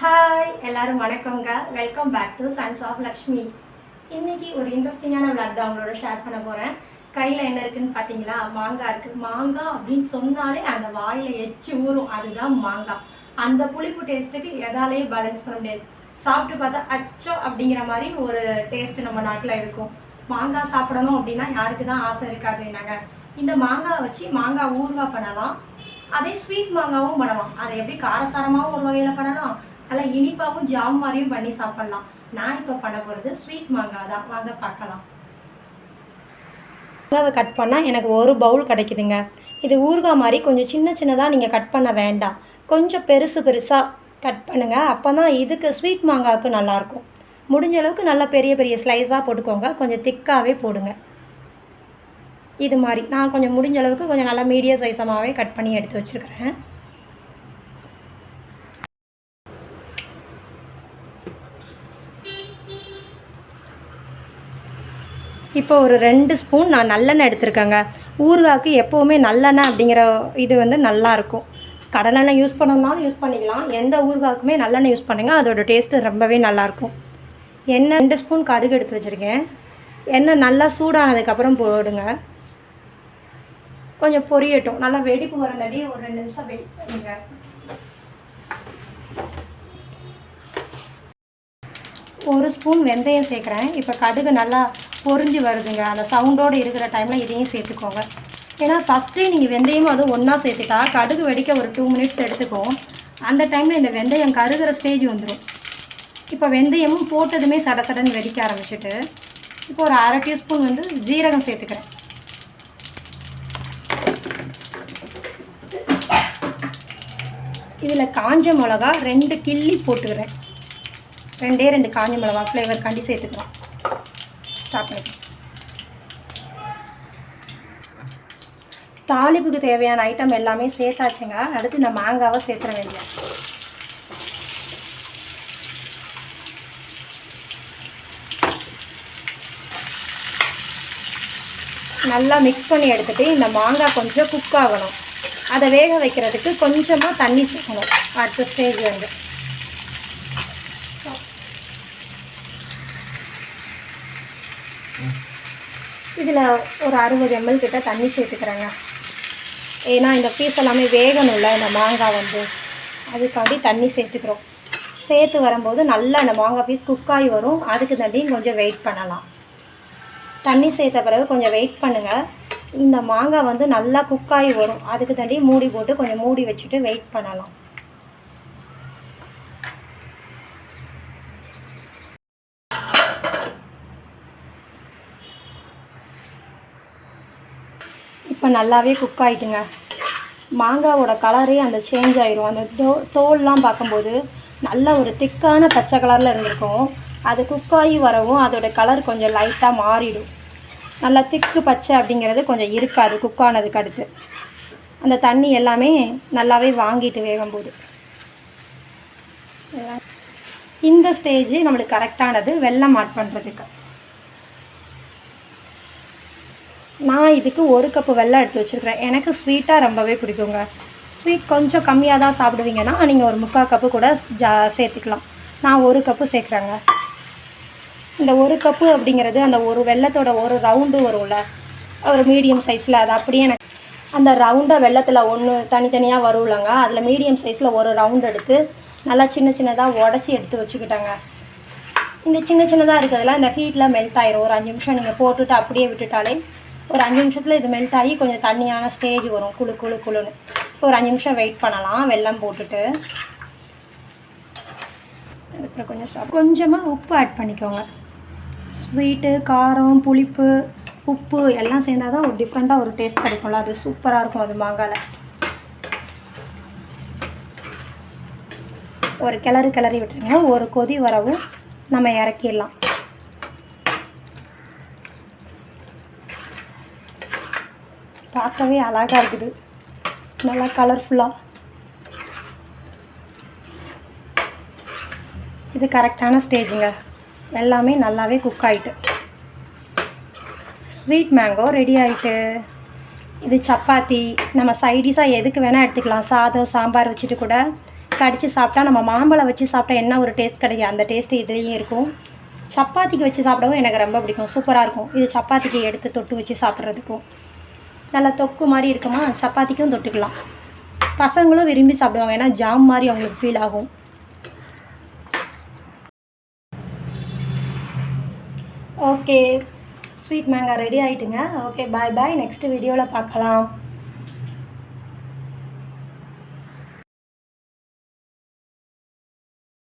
Hi எல்லாரும் வணக்கங்க. Welcome back to sons of Lakshmi. இன்னைக்கு ஒரு இன்ட்ரெஸ்டிங்கான விளாக் தான் உங்களோட ஷேர் பண்ண போகிறேன். கையில் என்ன இருக்குன்னு பார்த்தீங்களா? மாங்காய் இருக்குது. மாங்காய் அப்படின்னு சொன்னாலே அந்த வாயில் எச்சி ஊறும். அதுதான் மாங்காய். அந்த புளிப்பு டேஸ்ட்டுக்கு எதாலேயும் பேலன்ஸ் பண்ண முடியாது. சாப்பிட்டு பார்த்தா அச்சோ அப்படிங்கிற மாதிரி ஒரு டேஸ்ட்டு நம்ம நாட்டில் இருக்கும். மாங்காய் சாப்பிடணும் அப்படின்னா யாருக்கு தான் ஆசை இருக்காது என்னங்க. இந்த மாங்காய் வச்சு மாங்காய் ஊறுகாய் பண்ணலாம். அதே ஸ்வீட் மாங்காவும் பண்ணலாம். அதை எப்படி காரசாரமாகவும் ஒரு வகையில் பண்ணலாம், நல்லா இனிப்பாகவும் ஜாம் மாதிரியும் பண்ணி சாப்பிட்லாம். நான் இப்போ பண்ண போகிறது ஸ்வீட் மாங்காய் தான். வாங்க பார்க்கலாம். மாங்காவை கட் பண்ணால் எனக்கு ஒரு பவுல் கிடைக்குதுங்க. இது ஊறுகாய் மாதிரி கொஞ்சம் சின்ன சின்னதாக நீங்கள் கட் பண்ண வேண்டாம். கொஞ்சம் பெருசாக கட் பண்ணுங்கள். அப்போ தான் இதுக்கு ஸ்வீட் மாங்காய்க்கு நல்லாயிருக்கும். முடிஞ்ச அளவுக்கு நல்லா பெரிய பெரிய ஸ்லைஸாக போட்டுக்கோங்க. கொஞ்சம் திக்காகவே போடுங்க. இது மாதிரி நான் கொஞ்சம் முடிஞ்ச அளவுக்கு கொஞ்சம் நல்லா மீடியம் சைஸமாகவே கட் பண்ணி எடுத்து வச்சுருக்கிறேன். இப்போ ஒரு 2 ஸ்பூன் நான் நல்லெண்ணெய் எடுத்துருக்கேங்க. ஊறுகாய்க்கு எப்போவுமே நல்லெண்ணெய் அப்படிங்கிற இது நல்லாயிருக்கும். கடலெண்ணெய் யூஸ் பண்ணணும்னாலும் யூஸ் பண்ணிக்கலாம். எந்த ஊறுகாய்க்குமே நல்லெண்ணெய் யூஸ் பண்ணுங்கள். அதோடய டேஸ்ட்டு ரொம்பவே நல்லாயிருக்கும். எண்ணெய் 2 ஸ்பூன் கடுகு எடுத்து வச்சுருக்கேன். எண்ணெய் நல்லா சூடானதுக்கப்புறம் போடுங்க. கொஞ்சம் பொரியட்டும். நல்லா வெடிப்பு வரங்காட்டி ஒரு 2 நிமிஷம் வெயிட் பண்ணுங்க. ஒரு ஸ்பூன் வெந்தயம் சேர்க்குறேன். இப்போ கடுகு நல்லா பொரிஞ்சு வருதுங்க. அந்த சவுண்டோடு இருக்கிற டைமில் இதையும் சேர்த்துக்கோங்க. ஏன்னா ஃபஸ்ட்டே நீங்கள் வெந்தயமும் அதுவும் ஒன்றா சேர்த்துட்டா கடுகு வெடிக்க ஒரு 2 மினிட்ஸ் எடுத்துக்கும். அந்த டைமில் இந்த வெந்தயம் கருகிற ஸ்டேஜ் வந்துடும். இப்போ வெந்தயமும் போட்டதுமே சடசடன்னு வெடிக்க ஆரம்பிச்சுட்டு இப்போ ஒரு 1/2 டீஸ்பூன் ஜீரகம் சேர்த்துக்கிறேன். இதில் காஞ்ச மிளகா 2 கிள்ளி போட்டுக்கிறேன். 2 காஞ்ச மிளகா ஃப்ளேவர் காண்டி சேர்த்துக்கலாம். ஸ்டார்ட் பண்ணிக்கலாம். தாளிப்புக்கு தேவையான ஐட்டம் எல்லாமே சேர்த்தாச்சுங்க. அடுத்து இந்த மாங்காவை சேர்த்துற வேண்டிய. நல்லா மிக்ஸ் பண்ணி எடுத்துகிட்டு இந்த மாங்காய் கொஞ்சம் குக் ஆகணும். அதை வேக வைக்கிறதுக்கு கொஞ்சமாக தண்ணி சேர்க்கணும். அடுத்த ஸ்டேஜ் இதில் ஒரு 60 ml கிட்ட தண்ணி சேர்த்துக்கிறேங்க. ஏன்னா இந்த பீஸ் எல்லாமே வேகணும்ல, இந்த மாங்காய் அதுக்காண்டி தண்ணி சேர்த்துக்கிறோம். சேர்த்து வரும்போது நல்லா இந்த மாங்காய் பீஸ் குக்காகி வரும். அதுக்கு தண்ணி கொஞ்சம் வெயிட் பண்ணலாம். தண்ணி சேர்த்த பிறகு கொஞ்சம் வெயிட் பண்ணுங்கள். இந்த மாங்காய் நல்லா குக்காகி வரும். அதுக்கு தண்ணி மூடி போட்டு கொஞ்சம் மூடி வச்சுட்டு வெயிட் பண்ணலாம். இப்போ நல்லாவே குக் ஆகிட்டுங்க. மாங்காவோட கலரே அந்த சேஞ்ச் ஆகிரும். அந்த தோல்லாம் பார்க்கும்போது நல்ல ஒரு திக்கான பச்சை கலரில் இருந்திருக்கும். அது குக்காகி வரவும் அதோட கலர் கொஞ்சம் லைட்டாக மாறிடும். நல்லா திக்கு பச்சை அப்படிங்கிறது கொஞ்சம் இருக்காது குக்கானதுக்கு அடுத்து. அந்த தண்ணி எல்லாமே நல்லாவே வாங்கிட்டு வேகும்போது இந்த ஸ்டேஜ் நம்மளுக்கு கரெக்டானது வெல்லம் ஆட் பண்ணுறதுக்கு. நான் இதுக்கு 1 கப்பு வெல்லம் எடுத்து வச்சுருக்கிறேன். எனக்கு ஸ்வீட்டாக ரொம்பவே பிடிக்குங்க. ஸ்வீட் கொஞ்சம் கம்மியாக தான் சாப்பிடுவீங்கன்னா நீங்கள் ஒரு 3/4 கப்பு கூட சேர்த்துக்கலாம். நான் 1 கப்பு சேர்க்குறேங்க. இந்த 1 கப்பு அப்படிங்கிறது அந்த ஒரு வெல்லத்தோட ஒரு ரவுண்டு வரும்ல, ஒரு மீடியம் சைஸில். அது அப்படியே எனக்கு அந்த ரவுண்டாக வெள்ளத்தில் ஒன்று தனித்தனியாக வரும்லங்க. அதில் மீடியம் சைஸில் ஒரு ரவுண்டு எடுத்து நல்லா சின்னதாக உடச்சி எடுத்து வச்சுக்கிட்டாங்க. இந்த சின்னதாக இருக்கிறதுல இந்த ஹீட்டில் மெல்ட் ஆயிரும். ஒரு 5 நிமிஷம் நீங்கள் போட்டுட்டு அப்படியே விட்டுட்டாலே ஒரு 5 நிமிஷத்தில் இது மெல்ட் ஆகி கொஞ்சம் தண்ணியான ஸ்டேஜ் வரும். குழுன்னு ஒரு 5 நிமிஷம் வெயிட் பண்ணலாம். வெல்லம் போட்டுட்டு அதுக்கப்புறம் கொஞ்சமாக உப்பு ஆட் பண்ணிக்கோங்க. ஸ்வீட்டு, காரம், புளிப்பு, உப்பு எல்லாம் சேர்ந்தால் தான் ஒரு டிஃப்ரெண்ட்டாக ஒரு டேஸ்ட் கிடைக்கும்ல. அது சூப்பராக இருக்கும். அது மாங்காயில் ஒரு கிளறி விட்டுருங்க. ஒரு கொதி வரவும் நம்ம இறக்கிடலாம். பார்க்கவே அழகாக இருக்குது, நல்லா கலர்ஃபுல்லாக. இது கரெக்டான ஸ்டேஜுங்க. எல்லாமே நல்லாவே குக் ஆகிட்டு ஸ்வீட் மேங்கோ ரெடி ஆகிட்டு. இது சப்பாத்தி நம்ம சைடிஷாக எதுக்கு வேணால் எடுத்துக்கலாம். சாதம், சாம்பார் வச்சுட்டு கூட கடித்து சாப்பிட்டா நம்ம மாம்பழம் வச்சு சாப்பிட்டா என்ன ஒரு டேஸ்ட் கிடைக்கும் அந்த டேஸ்ட்டு இதுலேயும் இருக்கும். சப்பாத்திக்கு வச்சு சாப்பிடவும் எனக்கு ரொம்ப பிடிக்கும், சூப்பராக இருக்கும். இது சப்பாத்திக்கு எடுத்து தொட்டு வச்சு சாப்பிட்றதுக்கும் நல்லா தொக்கு மாதிரி இருக்குமா, சப்பாத்திக்கும் தொட்டுக்கலாம். பசங்களும் விரும்பி சாப்பிடுவாங்க, ஏன்னா ஜாம் மாதிரி அவங்களுக்கு ஃபீல் ஆகும். ஓகே, ஸ்வீட் மேங்கா ரெடி ஆகிட்டுங்க. Okay, bye bye. நெக்ஸ்ட் வீடியோவில் பார்க்கலாம்.